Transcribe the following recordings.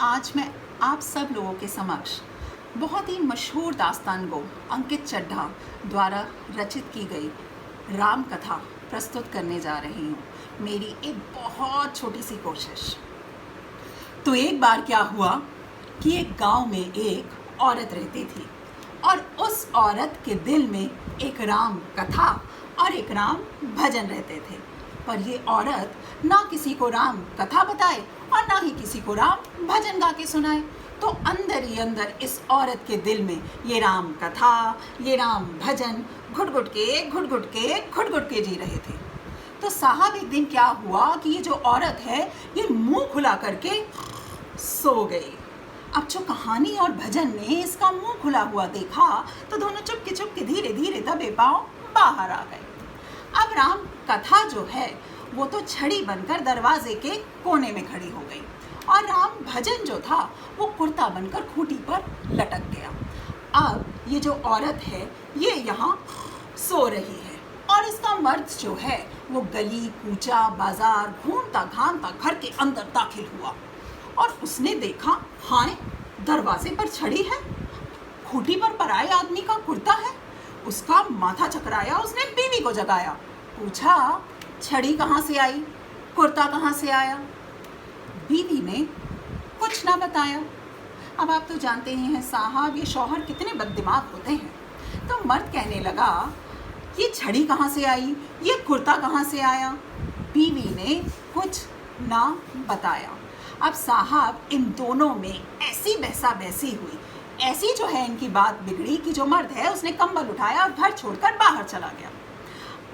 आज मैं आप सब लोगों के समक्ष बहुत ही मशहूर दास्तान गो अंकित चड्ढा द्वारा रचित की गई राम कथा प्रस्तुत करने जा रही हूँ। मेरी एक बहुत छोटी सी कोशिश। तो एक बार क्या हुआ कि एक गांव में एक औरत रहती थी और उस औरत के दिल में एक राम कथा और एक राम भजन रहते थे। पर ये औरत ना किसी को राम कथा बताए और ना ही किसी को राम भजन गा के सुनाए। तो अंदर ही अंदर इस औरत के दिल में ये राम कथा, ये राम भजन घुट घुट के जी रहे थे। तो साहब एक दिन क्या हुआ कि ये जो औरत है ये मुंह खुला करके सो गई। अब जो कहानी और भजन ने इसका मुंह खुला हुआ देखा तो दोनों चुपके धीरे धीरे दबे पांव बाहर आ गए। अब राम कथा जो है वो तो छड़ी बनकर दरवाजे के कोने में खड़ी हो गई और राम भजन जो था वो कुर्ता बनकर खूंटी पर लटक गया। अब ये जो औरत है ये यहाँ सो रही है और इसका मर्द जो है वो गली कूचा बाजार घूमता घामता घर के अंदर दाखिल हुआ और उसने देखा, हाय दरवाजे पर छड़ी है, खूंटी पर पराये आदमी का कुर्ता है। उसका माथा चकराया, उसने बीवी को जगाया, पूछा छड़ी कहाँ से आई, कुर्ता कहाँ से आया। बीवी ने कुछ ना बताया। अब आप तो जानते ही हैं साहब ये शौहर कितने बददिमाग होते हैं। तो मर्द कहने लगा ये छड़ी कहाँ से आई, ये कुर्ता कहाँ से आया। बीवी ने कुछ ना बताया। अब साहब इन दोनों में ऐसी बहसा बहसी हुई, ऐसी जो है इनकी बात बिगड़ी कि जो मर्द है उसने कंबल उठाया और घर छोड़कर बाहर चला गया।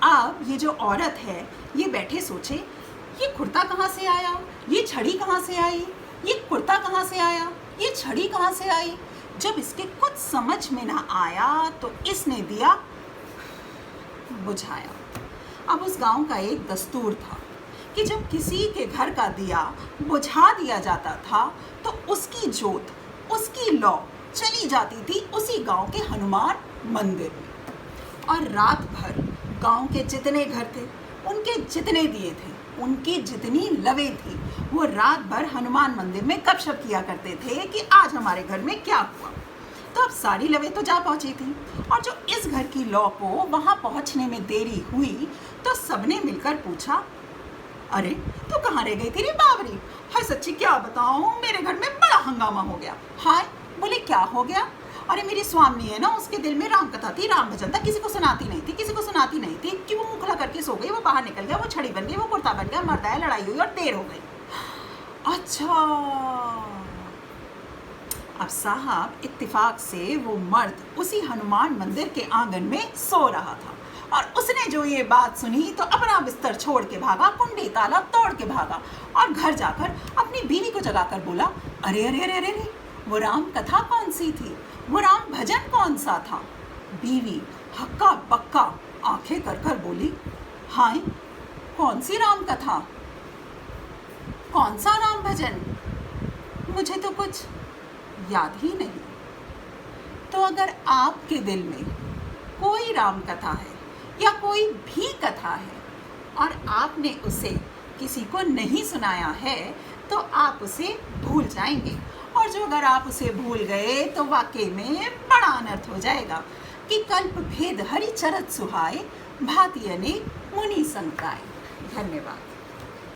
अब ये जो औरत है ये बैठे सोचे ये कुर्ता कहाँ से आया, ये छड़ी कहाँ से आई, ये कुर्ता कहाँ से आया, ये छड़ी कहाँ से आई। जब इसके कुछ समझ में ना आया तो इसने दिया बुझाया। अब उस गांव का एक दस्तूर था कि जब किसी के घर का दिया बुझा दिया जाता था तो उसकी जोत, उसकी लौ चली जाती थी उसी गांव के हनुमान मंदिर में। और रात भर गांव के जितने घर थे, उनके जितने दिए थे, उनकी जितनी लवे थी, वो रात भर हनुमान मंदिर में गपशप किया करते थे कि आज हमारे घर में क्या हुआ। तो अब सारी लवे तो जा पहुंची थी और जो इस घर की लौ को वहां पहुंचने में देरी हुई तो सबने मिलकर पूछा, अरे तो कहाँ रह गई थी रे बावरी। हाय सच्ची क्या बताऊं, मेरे घर में बड़ा हंगामा हो गया। हाय बोले क्या हो गया। अरे मेरी स्वामी है ना उसके दिल में राम कथा थी, राम भजन था, किसी को सुनाती नहीं थी कि वो मुंह खुला करके सो गई, वो बाहर निकल गया, वो छड़ी बन गई, वो कुर्ता बन गया, मर्द आया, लड़ाई हुई और देर हो गई। अच्छा। अब साहब इत्तेफाक से वो मर्द उसी हनुमान मंदिर के आंगन में सो रहा था और उसने जो ये बात सुनी तो अपना बिस्तर छोड़ के भागा, कुंडी ताला तोड़ के भागा और घर जाकर अपनी बीवी को जगाकर बोला, अरे अरे अरे अरे वो राम कथा कौन सी थी, वो राम भजन कौन सा था। बीवी हक्का बक्का आंखें कर बोली, हाय कौन सी राम कथा, कौन सा राम भजन, मुझे तो कुछ याद ही नहीं। तो अगर आपके दिल में कोई राम कथा है या कोई भी कथा है और आपने उसे किसी को नहीं सुनाया है तो आप उसे भूल जाएंगे और जो अगर आप उसे भूल गए तो वाकई में बड़ा अनर्थ हो जाएगा कि कल्प भेद हरि चरत सुहाए भांति अनेक मुनि संकाय। धन्यवाद।